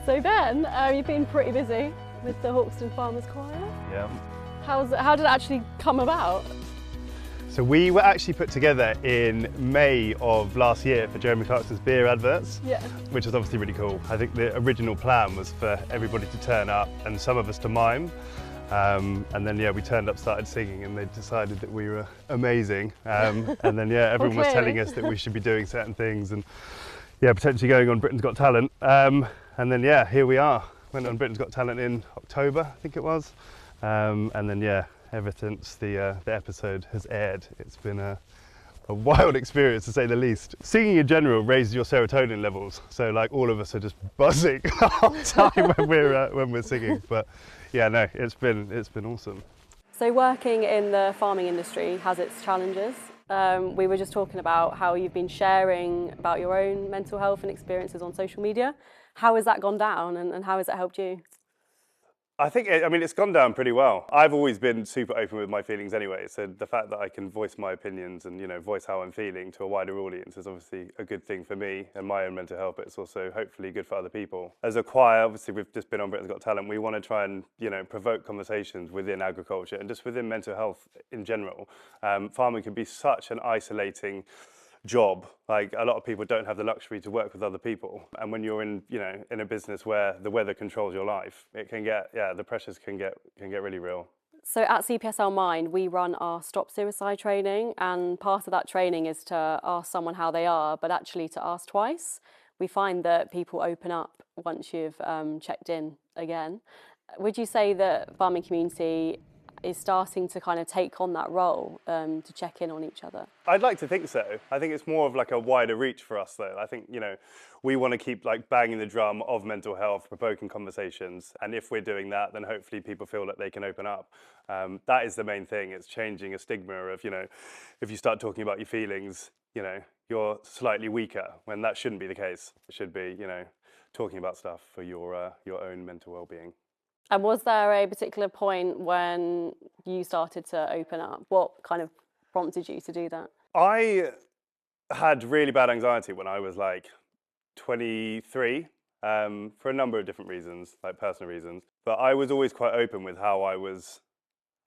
So Ben, you've been pretty busy with the Hawkstone Farmers Choir. Yeah. How did it actually come about? So we were actually put together in May of last year for Jeremy Clarkson's beer adverts, Yeah. which was obviously really cool. I think the original plan was for everybody to turn up and some of us to mime. And then yeah, we turned up, started singing, and they decided that we were amazing. And then yeah, everyone was telling us that we should be doing certain things and yeah, potentially going on Britain's Got Talent. And then yeah, here we are. Went on Britain's Got Talent in October, I think it was. And then yeah, ever since the episode has aired, it's been a wild experience to say the least. Singing in general raises your serotonin levels, so like all of us are just buzzing all the time when we're singing. But yeah, no, it's been awesome. So working in the farming industry has its challenges. We were just talking about how you've been sharing about your own mental health and experiences on social media. How has that gone down and how has it helped you? I think, it's gone down pretty well. I've always been super open with my feelings anyway, so the fact that I can voice my opinions and, voice how I'm feeling to a wider audience is obviously a good thing for me and my own mental health, but it's also hopefully good for other people. As a choir, obviously we've just been on Britain's Got Talent, we want to try and, provoke conversations within agriculture and just within mental health in general. Farming can be such an isolating job. Like a lot of people don't have the luxury to work with other people, and when you're in in a business where the weather controls your life, it can get the pressures can get really real. So at CPSL Mind we run our Stop Suicide training, and part of that training is to ask someone how they are, but actually to ask twice. We find that people open up once you've checked in again. Would you say that farming community is starting to kind of take on that role to check in on each other? I'd like to think so. I think it's more of like a wider reach for us though. I think, we want to keep like banging the drum of mental health, provoking conversations. And if we're doing that, then hopefully people feel that they can open up. That is the main thing. It's changing a stigma of, if you start talking about your feelings, you're slightly weaker, when that shouldn't be the case. It should be, talking about stuff for your own mental well-being. And was there a particular point when you started to open up? What kind of prompted you to do that? I had really bad anxiety when I was like 23 for a number of different reasons, like personal reasons. But I was always quite open with how I was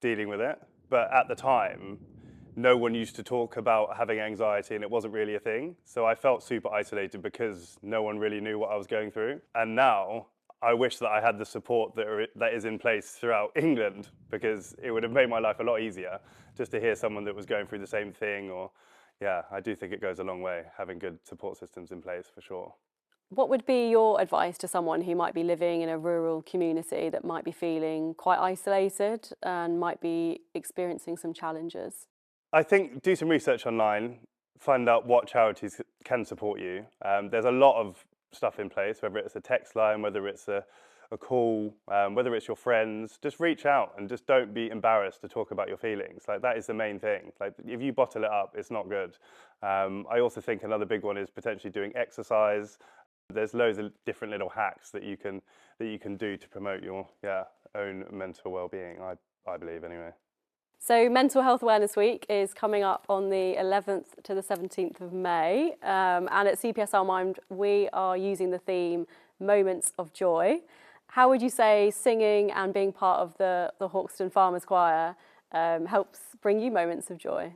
dealing with it. But at the time, no one used to talk about having anxiety and it wasn't really a thing. So I felt super isolated because no one really knew what I was going through. And now I wish that I had the support that is in place throughout England, because it would have made my life a lot easier just to hear someone that was going through the same thing. Or, yeah, I do think it goes a long way, having good support systems in place for sure. What would be your advice to someone who might be living in a rural community that might be feeling quite isolated and might be experiencing some challenges? I think do some research online, find out what charities can support you. There's a lot of stuff in place, whether it's a text line, whether it's a call, whether it's your friends. Just reach out and just don't be embarrassed to talk about your feelings. Like that is the main thing. Like if you bottle it up, it's not good. I also think another big one is potentially doing exercise. There's loads of different little hacks that you can do to promote your own mental well-being, I believe anyway. So Mental Health Awareness Week is coming up on the 11th to the 17th of May. And at CPSL Mind, we are using the theme Moments of Joy. How would you say singing and being part of the Hawkstone Farmers Choir helps bring you moments of joy?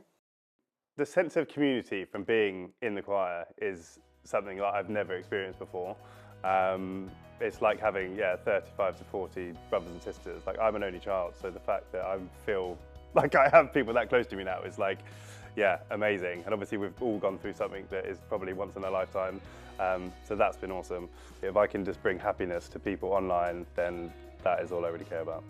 The sense of community from being in the choir is something that I've never experienced before. It's like having 35 to 40 brothers and sisters. Like I'm an only child, so the fact that I feel like I have people that close to me now is like, amazing. And obviously we've all gone through something that is probably once in a lifetime. So that's been awesome. If I can just bring happiness to people online, then that is all I really care about.